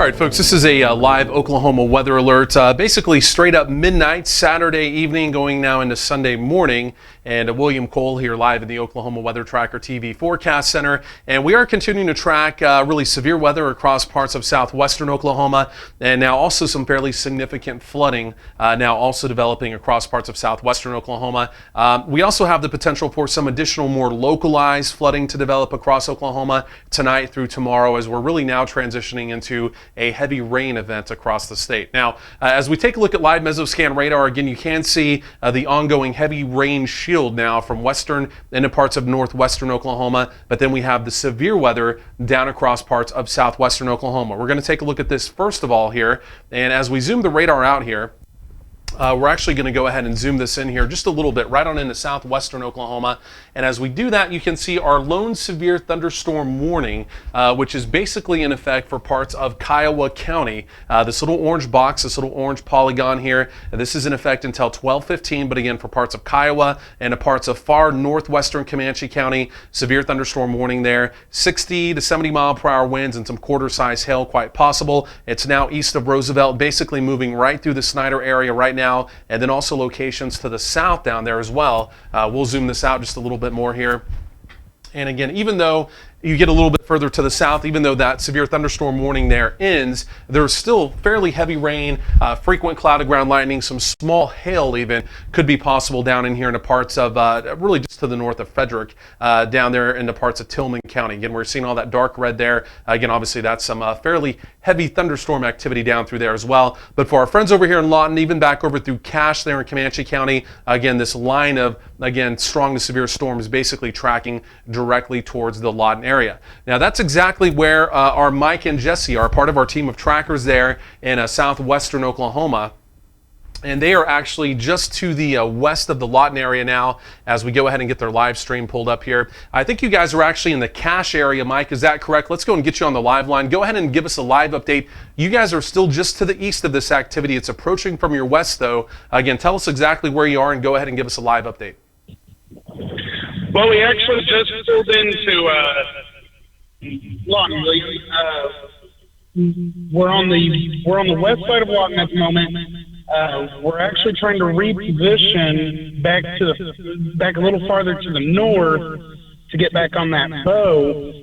right, folks, this is a live Oklahoma weather alert. Basically straight up midnight Saturday evening going now into Sunday morning. And William Cole here live in the Oklahoma Weather Tracker TV Forecast Center. And we are continuing to track really severe weather across parts of southwestern Oklahoma. And now also some fairly significant flooding now also developing across parts of southwestern Oklahoma. We also have the potential for some additional more localized flooding to develop across Oklahoma tonight through tomorrow, as we're really now transitioning into a heavy rain event across the state. Now, as we take a look at live mesoscan radar, again, you can see the ongoing heavy rain shield now from western into parts of northwestern Oklahoma, but then we have the severe weather down across parts of southwestern Oklahoma. We're going to take a look at this first of all here, and as we zoom the radar out here, we're actually going to go ahead and zoom this in here just a little bit right on into southwestern Oklahoma. And as we do that, you can see our lone severe thunderstorm warning, which is basically in effect for parts of Kiowa County. This little orange box, this little orange polygon here, this is in effect until 12:15, but again for parts of Kiowa and parts of far northwestern Comanche County, severe thunderstorm warning there. 60 to 70 mile per hour winds and some quarter-size hail quite possible. It's now east of Roosevelt, basically moving right through the Snyder area right now, and then also locations to the south down there as well. We'll zoom this out just a little bit more here. And again, even though you get a little bit further to the south, even though that severe thunderstorm warning there ends, there's still fairly heavy rain, frequent cloud to ground lightning, some small hail even could be possible down in here into parts of really just to the north of Frederick, down there into parts of Tillman County. Again, we're seeing all that dark red there. Again, obviously that's some fairly heavy thunderstorm activity down through there as well. But for our friends over here in Lawton, even back over through Cache there in Comanche County, again, this line of, again, strong to severe storms basically tracking directly towards the Lawton area. Now that's exactly where our Mike and Jesse are part of our team of trackers there in southwestern Oklahoma. And they are actually just to the west of the Lawton area now as we go ahead and get their live stream pulled up here. I think you guys are actually in the Cache area, Mike. Is that correct? Let's go and get you on the live line. Go ahead and give us a live update. You guys are still just to the east of this activity. It's approaching from your west, though. Again, tell us exactly where you are and go ahead and give us a live update. Well, we actually just pulled into Lawton. We're on the west side of Lawton at the moment. We're actually trying to reposition back a little farther to the north to get back on that bow.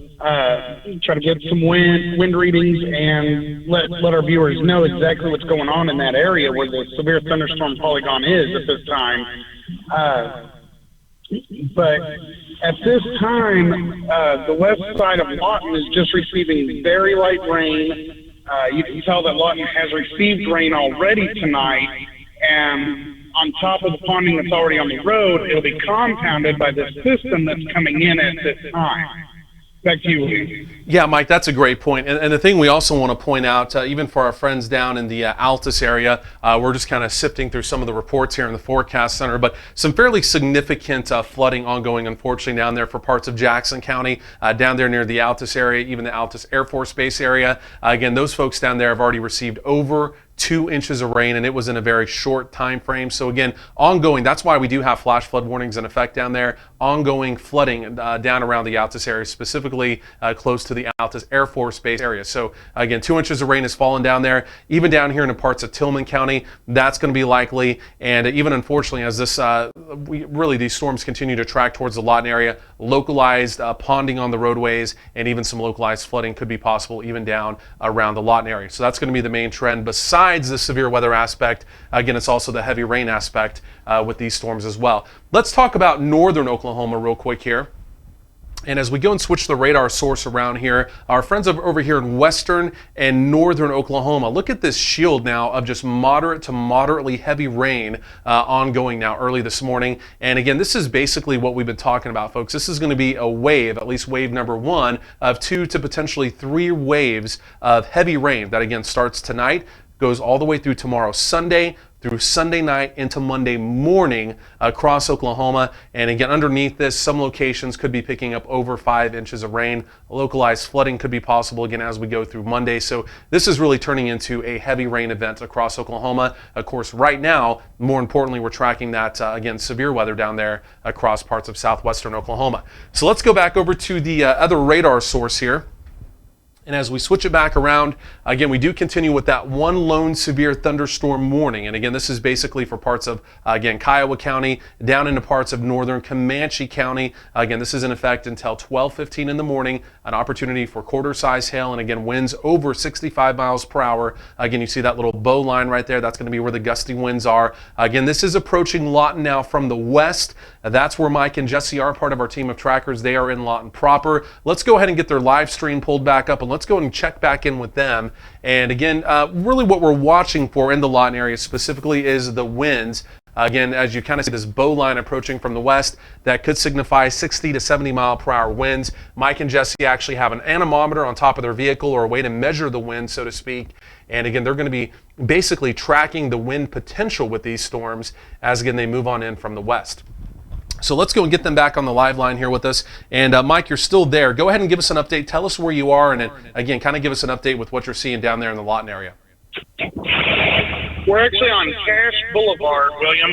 Try to get some wind readings and let our viewers know exactly what's going on in that area where the severe thunderstorm polygon is at this time. But at this time, the west side of Lawton is just receiving very light rain. You can tell that Lawton has received rain already tonight, and on top of the ponding that's already on the road, it'll be compounded by this system that's coming in at this time. Back to you, William. Yeah, Mike, that's a great point. And the thing we also want to point out, even for our friends down in the Altus area, we're just kind of sifting through some of the reports here in the Forecast Center, but some fairly significant flooding ongoing, unfortunately, down there for parts of Jackson County, down there near the Altus area, even the Altus Air Force Base area. Again, those folks down there have already received over 2 inches of rain, and it was in a very short time frame. So again, ongoing, that's why we do have flash flood warnings in effect down there. Ongoing flooding down around the Altus area, specifically close to the Altus Air Force Base area. So again, 2 inches of rain has fallen down there. Even down here in parts of Tillman County, that's going to be likely. And even unfortunately, as this these storms continue to track towards the Lawton area, localized ponding on the roadways and even some localized flooding could be possible even down around the Lawton area. So that's going to be the main trend. Besides the severe weather aspect, again, it's also the heavy rain aspect with these storms as well. Let's talk about northern Oklahoma real quick here. And as we go and switch the radar source around here, our friends over here in western and northern Oklahoma, look at this shield now of just moderate to moderately heavy rain ongoing now early this morning. And again, this is basically what we've been talking about, folks. This is going to be a wave, at least wave number 1, of 2 to potentially 3 waves of heavy rain that again starts tonight, goes all the way through tomorrow Sunday, through Sunday night into Monday morning across Oklahoma. And again, underneath this, some locations could be picking up over 5 inches of rain. Localized flooding could be possible again as we go through Monday. So this is really turning into a heavy rain event across Oklahoma. Of course, right now, more importantly, we're tracking that, again, severe weather down there across parts of southwestern Oklahoma. So let's go back over to the other radar source here. And as we switch it back around, again, we do continue with that one lone severe thunderstorm warning. And again, this is basically for parts of, again, Kiowa County, down into parts of northern Comanche County. Again, this is in effect until 12:15 in the morning, an opportunity for quarter-size hail, and again, winds over 65 miles per hour. Again, you see that little bow line right there. That's going to be where the gusty winds are. Again, this is approaching Lawton now from the west. That's where Mike and Jesse are, part of our team of trackers. They are in Lawton proper. Let's go ahead and get their live stream pulled back up, and let's go and check back in with them. And again, really what we're watching for in the Lawton area specifically is the winds. Again, as you kind of see this bow line approaching from the west, that could signify 60 to 70 mile per hour winds. Mike and Jesse actually have an anemometer on top of their vehicle, or a way to measure the wind, so to speak. And again, they're going to be basically tracking the wind potential with these storms as, again, they move on in from the west. So let's go and get them back on the live line here with us. And Mike, you're still there. Go ahead and give us an update. Tell us where you are, and again, kind of give us an update with what you're seeing down there in the Lawton area. We're actually on Cash Boulevard, William,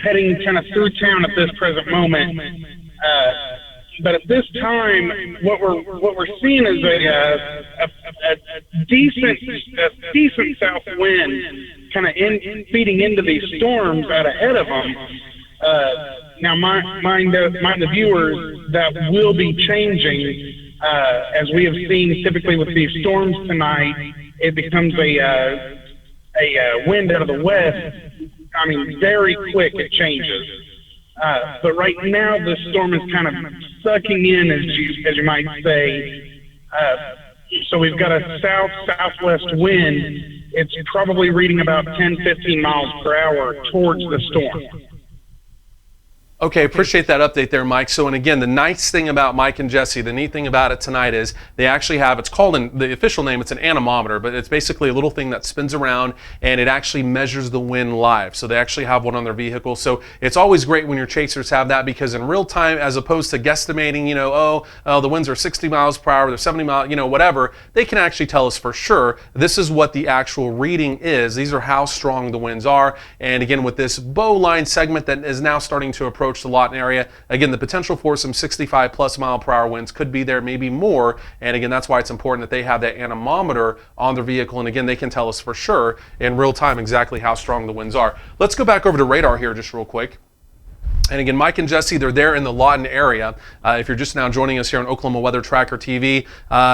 heading kind of through town at this present moment. But at this time, what we're seeing is a decent south wind kind of feeding into these storms out ahead of them. Now, mind the viewers, that will be changing as we have seen typically with these storms tonight. It becomes a wind out of the west. I mean, very quick it changes. But right now, the storm is kind of sucking in, as you might say. So we've got a southwest wind. It's probably reading about 10, 15 miles per hour towards the storm. Okay, appreciate that update there, Mike. So, and again, the nice thing about Mike and Jesse, the neat thing about it tonight is they actually have, it's called, in the official name, it's an anemometer, but it's basically a little thing that spins around and it actually measures the wind live. So they actually have one on their vehicle. So it's always great when your chasers have that, because in real time, as opposed to guesstimating, you know, oh, the winds are 60 miles per hour, they're 70 miles, you know, whatever, they can actually tell us for sure. This is what the actual reading is. These are how strong the winds are. And again, with this bow line segment that is now starting to approach the Lawton area, again, the potential for some 65 plus mile per hour winds could be there, maybe more. And again, that's why it's important that they have that anemometer on their vehicle. And again, they can tell us for sure in real time exactly how strong the winds are. Let's go back over to radar here just real quick. And again, Mike and Jesse, they're there in the Lawton area. If you're just now joining us here on Oklahoma Weather Tracker TV,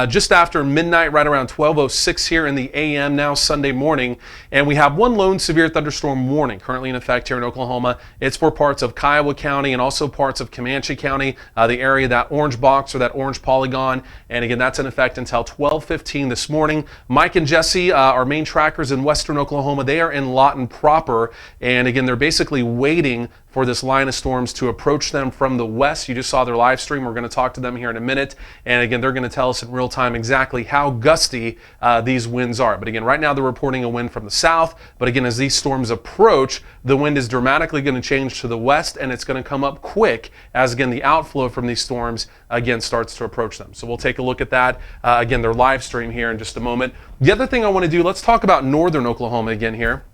just after midnight, right around 12:06 here in the AM now, Sunday morning. And we have one lone severe thunderstorm warning currently in effect here in Oklahoma. It's for parts of Kiowa County and also parts of Comanche County, the area, that orange box or that orange polygon. And again, that's in effect until 12:15 this morning. Mike and Jesse, our main trackers in western Oklahoma, they are in Lawton proper. And again, they're basically waiting for this line of storms to approach them from the west. You just saw their live stream. We're going to talk to them here in a minute. And again, they're going to tell us in real time exactly how gusty these winds are. But again, right now they're reporting a wind from the south. But again, as these storms approach, the wind is dramatically going to change to the west, and it's going to come up quick as, again, the outflow from these storms, again, starts to approach them. So we'll take a look at that. Again, their live stream here in just a moment. The other thing I want to do, let's talk about northern Oklahoma again here,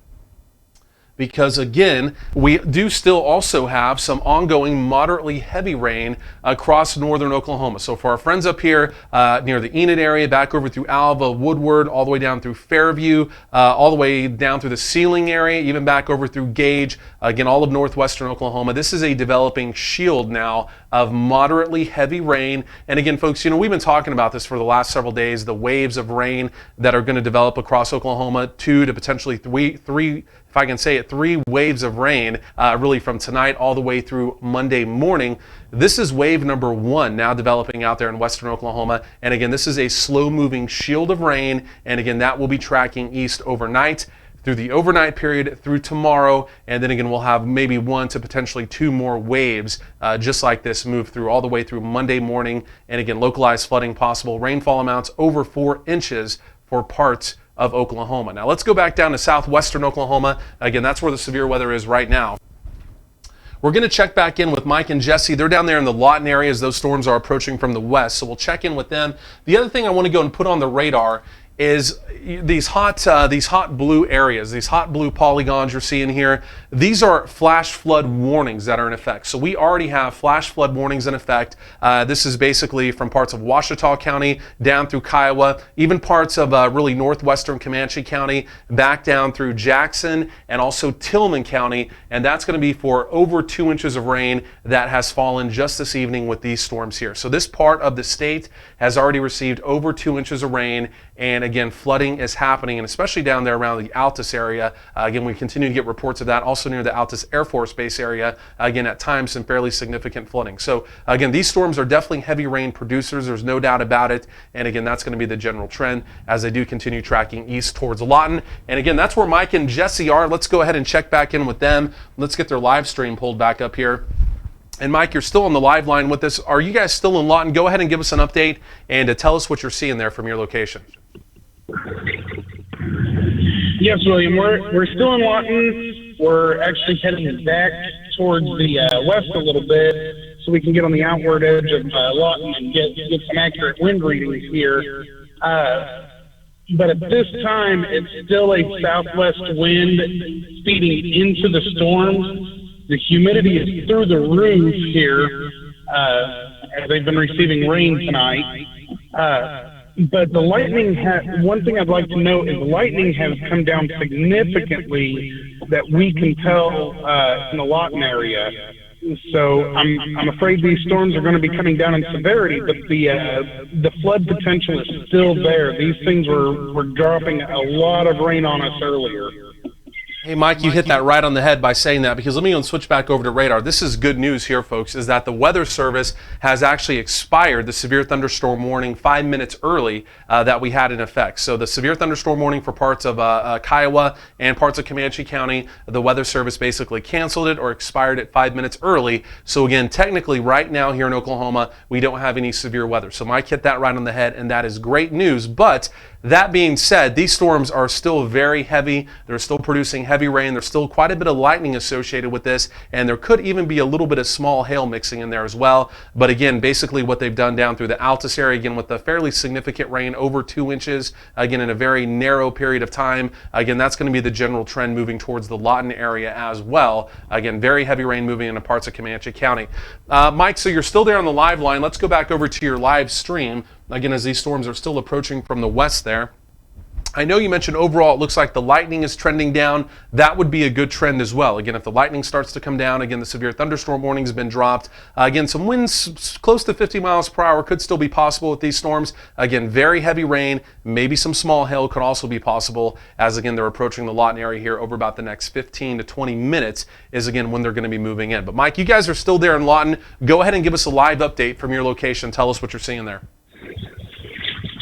because again, we do still also have some ongoing moderately heavy rain across northern Oklahoma. So for our friends up here near the Enid area, back over through Alva, Woodward, all the way down through Fairview, all the way down through the Sealing area, even back over through Gage, again, all of northwestern Oklahoma. This is a developing shield now of moderately heavy rain. And again, folks, you know, we've been talking about this for the last several days, the waves of rain that are going to develop across Oklahoma, 2 to potentially three, if I can say it, 3 waves of rain, really from tonight all the way through Monday morning. This is wave number 1 now developing out there in western Oklahoma. And again, this is a slow-moving shield of rain. And again, that will be tracking east overnight, through the overnight period, through tomorrow. And then again, we'll have maybe 1 to potentially 2 more waves just like this move through all the way through Monday morning. And again, localized flooding possible, rainfall amounts over 4 inches for parts of Oklahoma. Now let's go back down to southwestern Oklahoma. Again, that's where the severe weather is right now. We're going to check back in with Mike and Jesse. They're down there in the Lawton area as those storms are approaching from the west, so we'll check in with them. The other thing I want to go and put on the radar is these hot blue areas, these hot blue polygons you're seeing here. These are flash flood warnings that are in effect. So we already have flash flood warnings in effect. This is basically from parts of Ouachita County down through Kiowa, even parts of really northwestern Comanche County, back down through Jackson and also Tillman County. And that's going to be for over 2 inches of rain that has fallen just this evening with these storms here. So this part of the state has already received over 2 inches of rain. And again, flooding is happening, and especially down there around the Altus area. Again, we continue to get reports of that. Also near the Altus Air Force Base area, again, at times some fairly significant flooding. So again, these storms are definitely heavy rain producers. There's no doubt about it. And again, that's going to be the general trend as they do continue tracking east towards Lawton. And again, that's where Mike and Jesse are. Let's go ahead and check back in with them. Let's get their live stream pulled back up here. And Mike, you're still on the live line with us. Are you guys still in Lawton? Go ahead and give us an update and tell us what you're seeing there from your location. Yes, William, we're still in Lawton. We're actually heading back towards the west a little bit so we can get on the outward edge of Lawton and get some accurate wind readings here. But at this time, it's still a southwest wind feeding into the storm. The humidity is through the roof here as they've been receiving rain tonight. But the lightning, one thing I'd like to note is the lightning has come down significantly that we can tell in the Lawton area. So I'm afraid these storms are going to be coming down in severity, but the flood potential is still there. These things were dropping a lot of rain on us earlier. Hey, Mike, you hit that right on the head by saying that, because let me switch back over to radar. This is good news here, folks, is that the Weather Service has actually expired the severe thunderstorm warning 5 minutes early that we had in effect. So the severe thunderstorm warning for parts of Kiowa and parts of Comanche County, the Weather Service basically canceled it or expired it 5 minutes early. So again, technically right now here in Oklahoma, we don't have any severe weather. So Mike hit that right on the head, and that is great news. But that being said, these storms are still very heavy. They're still producing heavy rain. There's still quite a bit of lightning associated with this, and there could even be a little bit of small hail mixing in there as well. But again, basically what they've done down through the Altus area, again with the fairly significant rain, over 2 inches, again in a very narrow period of time. Again, that's going to be the general trend moving towards the Lawton area as well. Again, very heavy rain moving into parts of Comanche County. Mike, so you're still there on the live line. Let's go back over to your live stream. Again, as these storms are still approaching from the west there. I know you mentioned overall it looks like the lightning is trending down. That would be a good trend as well. Again, if the lightning starts to come down, again, the severe thunderstorm warning has been dropped. Again, some winds close to 50 miles per hour could still be possible with these storms. Again, very heavy rain, maybe some small hail could also be possible as, again, they're approaching the Lawton area here over about the next 15 to 20 minutes is, again, when they're going to be moving in. But, Mike, you guys are still there in Lawton. Go ahead and give us a live update from your location. Tell us what you're seeing there.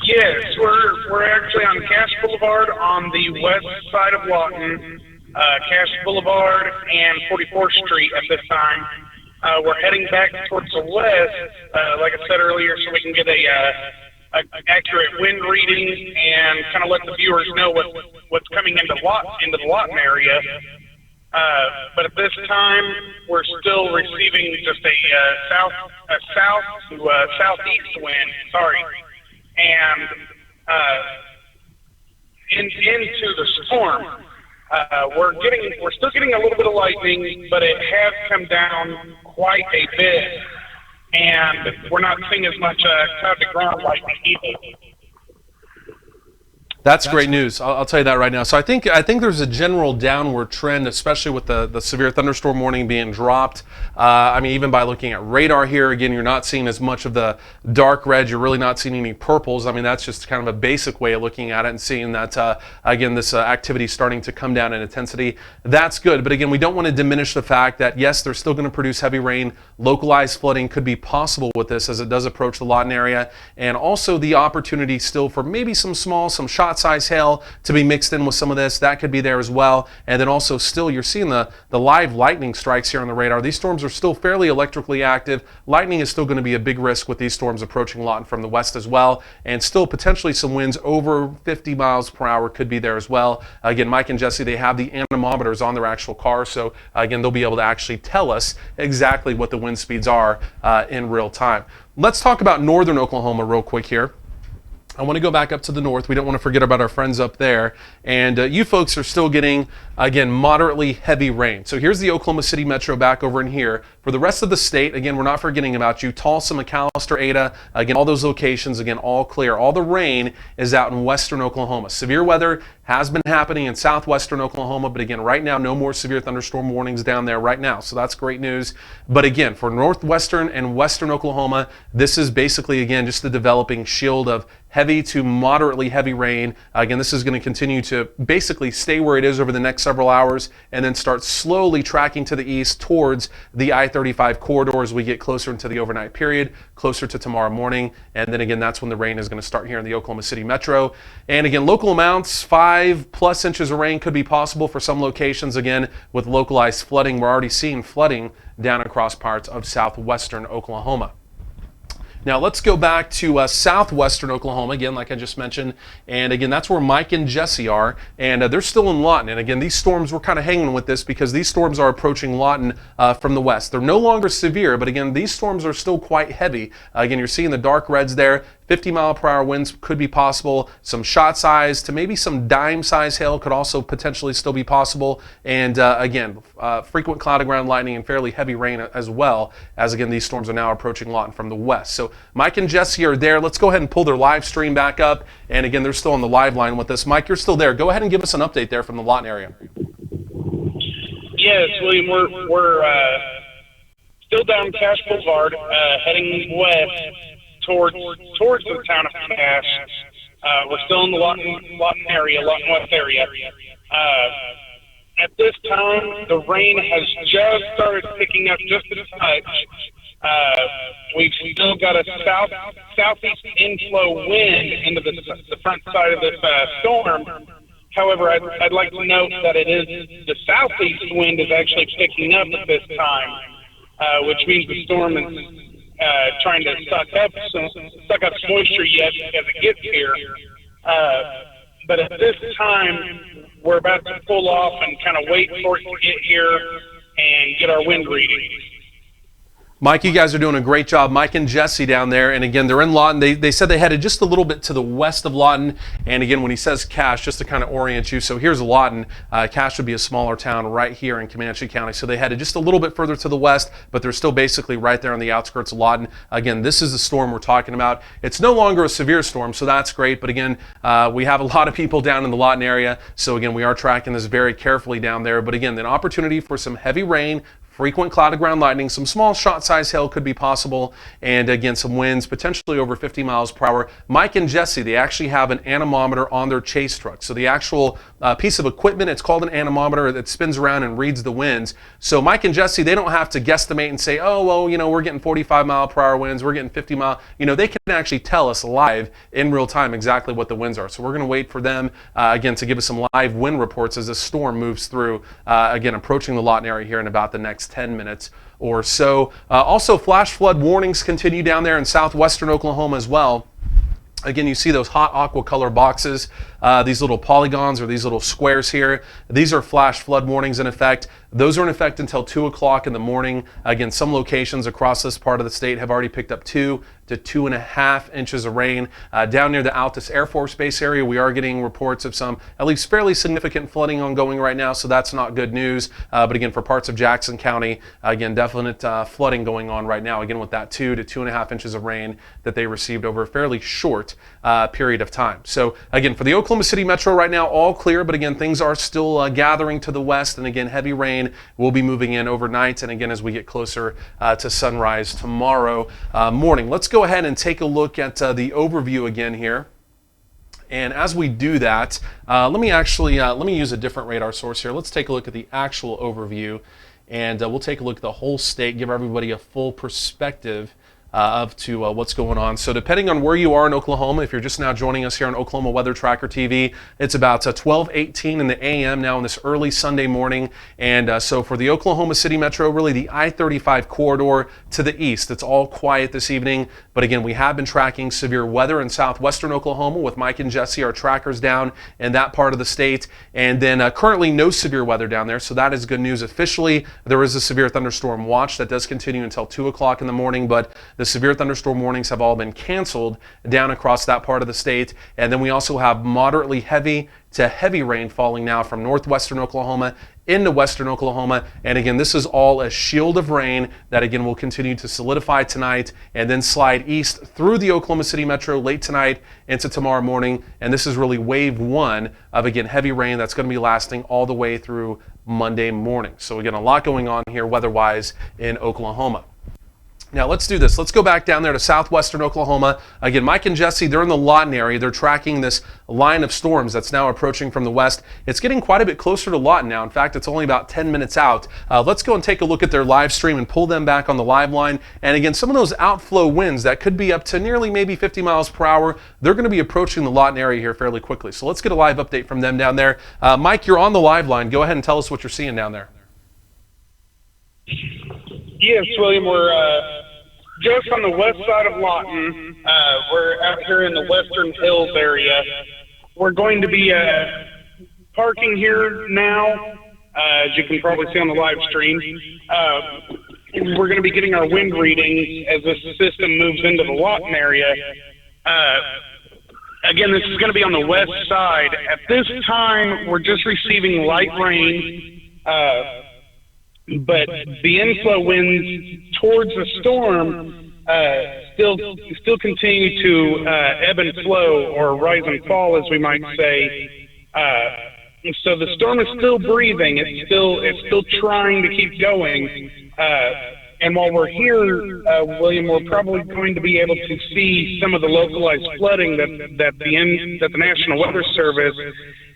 Yes, we're actually on Cash Boulevard on the west side of Lawton, Cash Boulevard and 44th Street at this time. We're heading back towards the west, like I said earlier, so we can get a accurate wind reading and kind of let the viewers know what's coming into the Lawton area. But at this time, we're still receiving just a south to southeast wind. And into the storm, we're still getting a little bit of lightning, but it has come down quite a bit, and we're not seeing as much cloud to ground lightning either. That's great news. I'll tell you that right now. So I think there's a general downward trend, especially with the severe thunderstorm warning being dropped. I mean, even by looking at radar here, again, you're not seeing as much of the dark red. You're really not seeing any purples. I mean, that's just kind of a basic way of looking at it and seeing that, again, this activity is starting to come down in intensity. That's good. But again, we don't want to diminish the fact that, yes, they're still going to produce heavy rain. Localized flooding could be possible with this as it does approach the Lawton area. And also the opportunity still for maybe some shot-size hail to be mixed in with some of this. That could be there as well. And then also still you're seeing the live lightning strikes here on the radar. These storms are still fairly electrically active. Lightning is still going to be a big risk with these storms approaching Lawton from the west as well. And still potentially some winds over 50 miles per hour could be there as well. Again, Mike and Jesse, they have the anemometers on their actual car. So again, they'll be able to actually tell us exactly what the wind speeds are in real time. Let's talk about northern Oklahoma real quick here. I want to go back up to the north. We don't want to forget about our friends up there. And you folks are still getting, again, moderately heavy rain. So here's the Oklahoma City Metro back over in here. For the rest of the state, again, we're not forgetting about you. Tulsa, McAllister, Ada, again, all those locations, again, all clear. All the rain is out in western Oklahoma. Severe weather has been happening in southwestern Oklahoma, but again, right now, no more severe thunderstorm warnings down there right now. So that's great news. But again, for northwestern and western Oklahoma, this is basically, again, just the developing shield of heavy to moderately heavy rain. Again, this is going to continue to basically stay where it is over the next several hours and then start slowly tracking to the east towards the I-35 corridor as we get closer into the overnight period, closer to tomorrow morning. And then again, that's when the rain is going to start here in the Oklahoma City Metro. And again, local amounts, 5+ inches of rain could be possible for some locations. Again, with localized flooding, we're already seeing flooding down across parts of southwestern Oklahoma. Now let's go back to southwestern Oklahoma, again, like I just mentioned. And again, that's where Mike and Jesse are. And they're still in Lawton. And again, these storms, we're kind of hanging with this because these storms are approaching Lawton from the west. They're no longer severe, but again, these storms are still quite heavy. Again, you're seeing the dark reds there. 50-mile-per-hour winds could be possible. Some shot size to maybe some dime size hail could also potentially still be possible. And again, frequent cloud of ground lightning and fairly heavy rain as well, as again, these storms are now approaching Lawton from the west. So Mike and Jesse are there. Let's go ahead and pull their live stream back up. And again, they're still on the live line with us. Mike, you're still there. Go ahead and give us an update there from the Lawton area. Yes, William, we're still down Cache Boulevard, heading west towards the town of Cache. We're still in the Lawton West area. At this time, the rain has just started picking up just a touch. We've still got a southeast inflow wind into the front side of this storm. However, I'd like to note that the southeast wind is actually picking up at this time, which means the storm is trying to suck up some moisture yet as it gets here. But at this time, we're about to pull off and kind of wait for it to get here and get our wind reading. Mike, you guys are doing a great job. Mike and Jesse down there. And again, they're in Lawton. They said they headed just a little bit to the west of Lawton. And again, when he says Cache, just to kind of orient you, so here's Lawton. Cache would be a smaller town right here in Comanche County. So they headed just a little bit further to the west, but they're still basically right there on the outskirts of Lawton. Again, this is the storm we're talking about. It's no longer a severe storm, so that's great. But again, we have a lot of people down in the Lawton area. So again, we are tracking this very carefully down there. But again, an opportunity for some heavy rain, frequent cloud of ground lightning, some small shot size hail could be possible, and again, some winds potentially over 50 miles per hour. Mike and Jesse, they actually have an anemometer on their chase truck. So the actual piece of equipment, it's called an anemometer that spins around and reads the winds. So Mike and Jesse, they don't have to guesstimate and say, oh, well, we're getting 45-mile-per-hour winds, we're getting 50 mile. They can actually tell us live in real time exactly what the winds are. So we're going to wait for them, again, to give us some live wind reports as this storm moves through, again, approaching the Lawton area here in about the next 10 minutes or so. Also, flash flood warnings continue down there in southwestern Oklahoma as well. Again, you see those hot aqua color boxes, these little polygons or these little squares here. These are flash flood warnings in effect. Those are in effect until 2 o'clock in the morning. Again, some locations across this part of the state have already picked up 2 to 2.5 inches of rain. Down near the Altus Air Force Base area, we are getting reports of some at least fairly significant flooding ongoing right now, so that's not good news. But again, for parts of Jackson County, again, definite flooding going on right now, again, with that 2 to 2.5 inches of rain that they received over a fairly short period of time. So again, for the Oklahoma City Metro right now, all clear, but again, things are still gathering to the west, and again, heavy rain will be moving in overnight, and again, as we get closer to sunrise tomorrow morning. Let's go ahead and take a look at the overview again here. And as we do that, let me use a different radar source here. Let's take a look at the actual overview, and we'll take a look at the whole state, give everybody a full perspective of what's going on. So depending on where you are in Oklahoma, if you're just now joining us here on Oklahoma Weather Tracker TV, it's about 12:18 in the a.m. now on this early Sunday morning. And so for the Oklahoma City Metro, really the I-35 corridor to the east, it's all quiet this evening. But again, we have been tracking severe weather in southwestern Oklahoma with Mike and Jesse, our trackers down in that part of the state. And then currently no severe weather down there, so that is good news officially. There is a severe thunderstorm watch that does continue until 2 o'clock in the morning, but The severe thunderstorm warnings have all been canceled down across that part of the state. And then we also have moderately heavy to heavy rain falling now from northwestern Oklahoma into western Oklahoma. And again, this is all a shield of rain that again will continue to solidify tonight and then slide east through the Oklahoma City metro late tonight into tomorrow morning. And this is really wave one of again heavy rain that's going to be lasting all the way through Monday morning. So again, a lot going on here weather-wise in Oklahoma. Now let's do this. Let's go back down there to southwestern Oklahoma. Again, Mike and Jesse, they're in the Lawton area. They're tracking this line of storms that's now approaching from the west. It's getting quite a bit closer to Lawton now. In fact, it's only about 10 minutes out. Let's go and take a look at their live stream and pull them back on the live line. And again, some of those outflow winds that could be up to nearly maybe 50 miles per hour, they're going to be approaching the Lawton area here fairly quickly. So let's get a live update from them down there. Mike, you're on the live line. Go ahead and tell us what you're seeing down there. Yes, William, we're just on the west side of Lawton. We're out here in the Western Hills area. We're going to be parking here now, as you can probably see on the live stream. We're going to be getting our wind readings as this system moves into the Lawton area. Again, this is going to be on the west side. At this time, we're just receiving light rain, but the inflow winds towards the storm still continue to ebb and flow, or rise and fall, as we might say. So the storm is still breathing. It's still trying to keep going. And while we're here, William, we're probably going to be able to see some of the localized flooding that the National Weather Service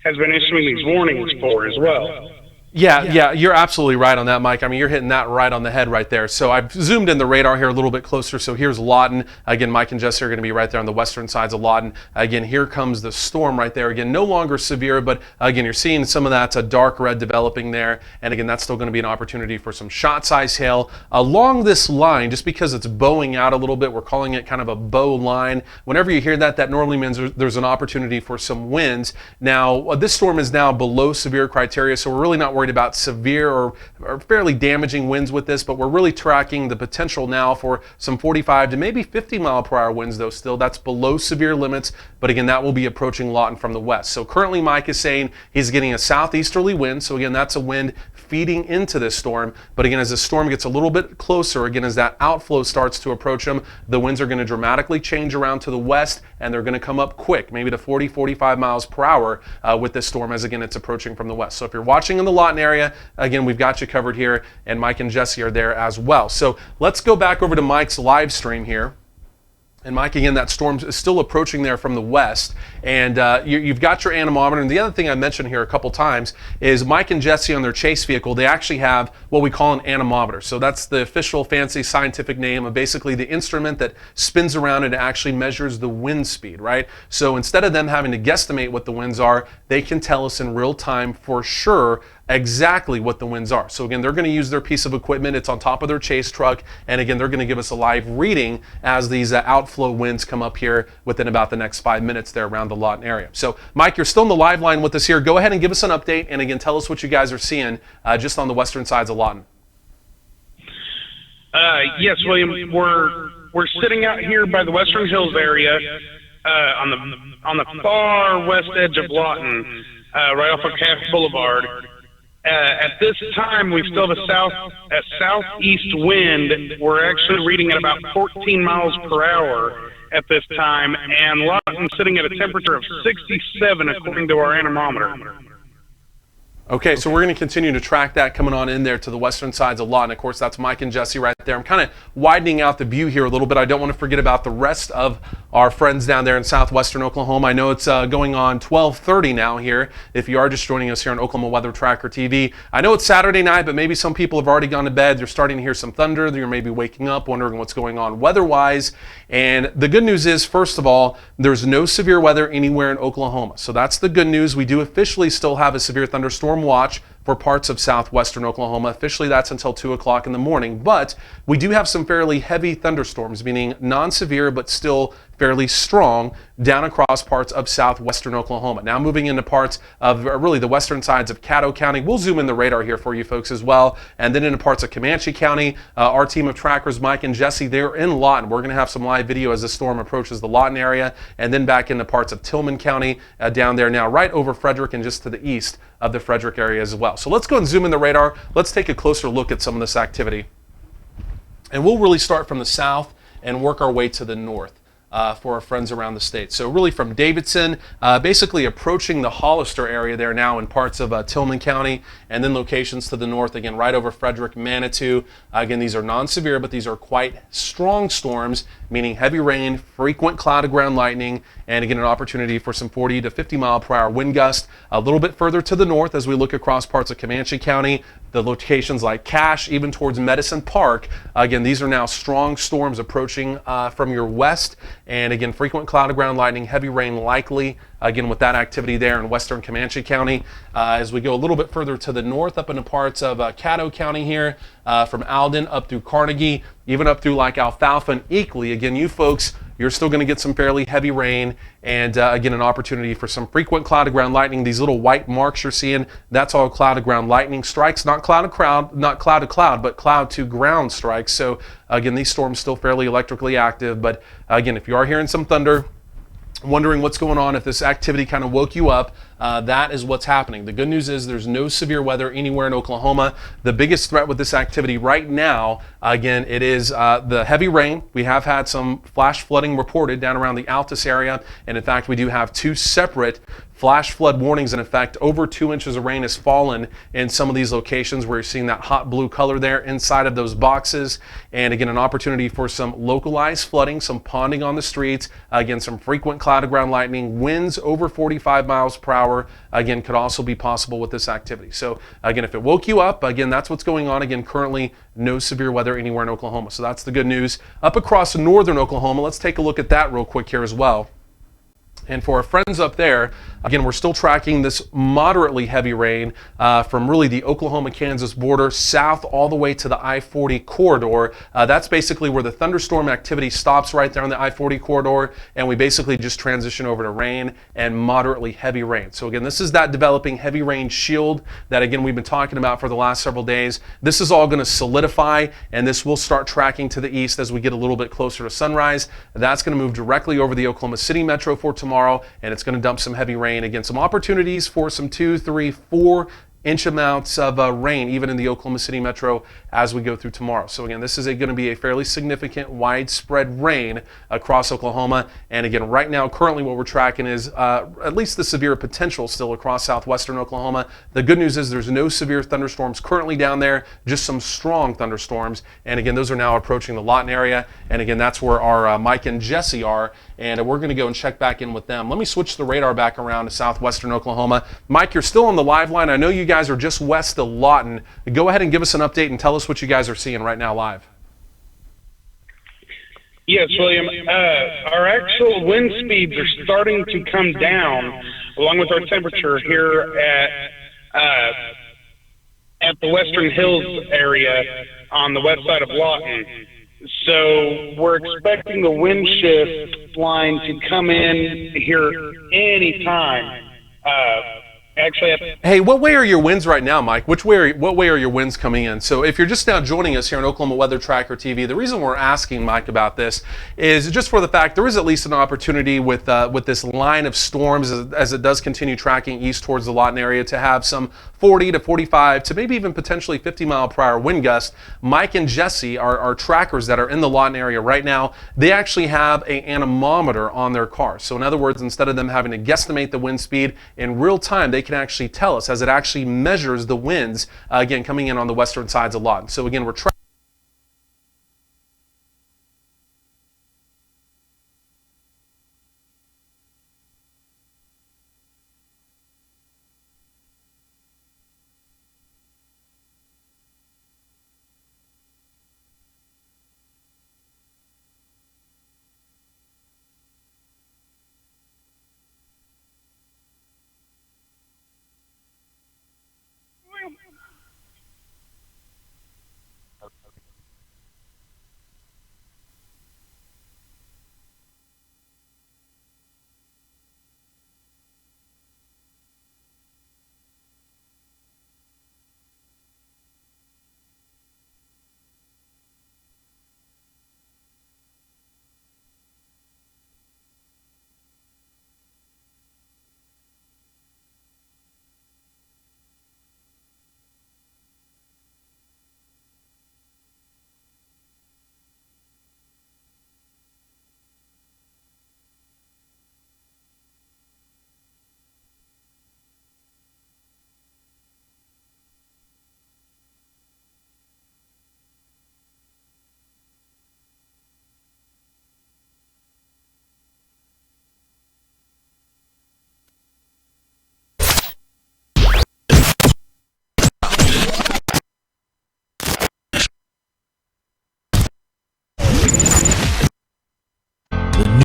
has been issuing these warnings for as well. Yeah, you're absolutely right on that, Mike. I mean, you're hitting that right on the head right there. So I've zoomed in the radar here a little bit closer. So here's Lawton. Again, Mike and Jesse are going to be right there on the western sides of Lawton. Again, here comes the storm right there. Again, no longer severe, but again, you're seeing some of that dark red developing there. And again, that's still going to be an opportunity for some shot-size hail along this line, just because it's bowing out a little bit. We're calling it kind of a bow line. Whenever you hear that, that normally means there's an opportunity for some winds. Now, this storm is now below severe criteria, so we're really not worried about severe or fairly damaging winds with this, but we're really tracking the potential now for some 45 to maybe 50 mile per hour winds, though still that's below severe limits. But again, that will be approaching Lawton from the west. So currently Mike is saying he's getting a southeasterly wind. So again, that's a wind feeding into this storm. But again, as the storm gets a little bit closer, again, as that outflow starts to approach them, the winds are going to dramatically change around to the west, and they're going to come up quick, maybe to 40, 45 miles per hour with this storm, as again, it's approaching from the west. So if you're watching in the Lawton area, again, we've got you covered here, and Mike and Jesse are there as well. So let's go back over to Mike's live stream here. And Mike, again, that storm is still approaching there from the west. And you've got your anemometer. And the other thing I mentioned here a couple times is Mike and Jesse on their chase vehicle, they actually have what we call an anemometer. So that's the official fancy scientific name of basically the instrument that spins around and actually measures the wind speed, right? So instead of them having to guesstimate what the winds are, they can tell us in real time for sure exactly what the winds are. So again, they're going to use their piece of equipment. It's on top of their chase truck. And again, they're going to give us a live reading as these outflow winds come up here within about the next 5 minutes there around the Lawton area. So Mike, you're still in the live line with us here. Go ahead and give us an update. And again, tell us what you guys are seeing just on the western sides of Lawton. Yes, William, we're sitting out here by the Western Hills area on the far west edge of Lawton, right off of Cass Boulevard. At this time, we still have a southeast wind. We're actually reading at about 14 miles per hour at this time, and Lawton's sitting at a temperature of 67 according to our anemometer. Okay, so we're going to continue to track that coming on in there to the western sides of Lawton. Of course, that's Mike and Jesse right there. I'm kind of widening out the view here a little bit. I don't want to forget about the rest of our friends down there in southwestern Oklahoma. I know it's going on 12:30 now here, if you are just joining us here on Oklahoma Weather Tracker TV. I know it's Saturday night, but maybe some people have already gone to bed. You're starting to hear some thunder. You're maybe waking up, wondering what's going on weather-wise. And the good news is, first of all, there's no severe weather anywhere in Oklahoma. So that's the good news. We do officially still have a severe thunderstorm watch for parts of southwestern Oklahoma. Officially, that's until 2 o'clock in the morning, but we do have some fairly heavy thunderstorms, meaning non-severe but still fairly strong down across parts of southwestern Oklahoma. Now moving into parts of really the western sides of Caddo County. We'll zoom in the radar here for you folks as well. And then into parts of Comanche County, our team of trackers, Mike and Jesse, they're in Lawton. We're going to have some live video as the storm approaches the Lawton area, and then back into parts of Tillman County down there now, right over Frederick and just to the east of the Frederick area as well. So let's go and zoom in the radar. Let's take a closer look at some of this activity. And we'll really start from the south and work our way to the north. For our friends around the state. So really from Davidson, basically approaching the Hollister area there now in parts of Tillman County, and then locations to the north, again, right over Frederick, Manitou. Again, these are non-severe, but these are quite strong storms, meaning heavy rain, frequent cloud of ground lightning, and again, an opportunity for some 40 to 50 mile per hour wind gust. A little bit further to the north as we look across parts of Comanche County, the locations like Cache, even towards Medicine Park. Again, these are now strong storms approaching from your west, and again, frequent cloud of ground lightning, heavy rain likely, again, with that activity there in western Comanche County. As we go a little bit further to the north, up into parts of Caddo County here, from Alden up through Carnegie, even up through like Alfalfa and Eakley. Again, you folks, you're still going to get some fairly heavy rain, and again, an opportunity for some frequent cloud of ground lightning. These little white marks you're seeing, that's all cloud of ground lightning strikes, not cloud to cloud, but cloud to ground strikes. So again, these storms still fairly electrically active, but again, if you are hearing some thunder, wondering what's going on, if this activity kind of woke you up, that is what's happening. The good news is there's no severe weather anywhere in Oklahoma. The biggest threat with this activity right now, again, it is the heavy rain. We have had some flash flooding reported down around the Altus area, and in fact, we do have two separate flash flood warnings in effect. Over 2 inches of rain has fallen in some of these locations where you're seeing that hot blue color there inside of those boxes. And again, an opportunity for some localized flooding, some ponding on the streets, again, some frequent cloud of ground lightning, winds over 45 miles per hour, again, could also be possible with this activity. So again, if it woke you up, again, that's what's going on. Again, currently no severe weather anywhere in Oklahoma. So that's the good news. Up across northern Oklahoma, let's take a look at that real quick here as well. And for our friends up there, again, we're still tracking this moderately heavy rain from really the Oklahoma-Kansas border south all the way to the I-40 corridor. That's basically where the thunderstorm activity stops, right there on the I-40 corridor, and we basically just transition over to rain and moderately heavy rain. So again, this is that developing heavy rain shield that, again, we've been talking about for the last several days. This is all going to solidify, and this will start tracking to the east as we get a little bit closer to sunrise. That's going to move directly over the Oklahoma City metro for tomorrow, and it's going to dump some heavy rain. Again, some opportunities for some 2, 3, 4 inch amounts of rain, even in the Oklahoma City metro as we go through tomorrow. So again, this is going to be a fairly significant widespread rain across Oklahoma. And again, right now, currently what we're tracking is at least the severe potential still across southwestern Oklahoma. The good news is there's no severe thunderstorms currently down there, just some strong thunderstorms. And again, those are now approaching the Lawton area. And again, that's where our Mike and Jesse are. And we're going to go and check back in with them. Let me switch the radar back around to southwestern Oklahoma. Mike, you're still on the live line. I know you guys are just west of Lawton. Go ahead and give us an update and tell us what you guys are seeing right now live. Yes, William. Our actual wind speeds are starting to come down, along with our temperature here at the Western Hills area on the west side of Lawton. So we're expecting the wind shift line to come in here anytime. Hey, what way are your winds right now, Mike? What way are your winds coming in? So if you're just now joining us here on Oklahoma Weather Tracker TV, the reason we're asking Mike about this is just for the fact there is at least an opportunity with this line of storms as it does continue tracking east towards the Lawton area to have some 40 to 45 to maybe even potentially 50 mile per hour wind gust. Mike and Jesse, our trackers that are in the Lawton area right now, they actually have an anemometer on their cars. So in other words, instead of them having to guesstimate the wind speed in real time, they can actually tell us as it actually measures the winds, again, coming in on the western sides of Lawton. So again, we're tracking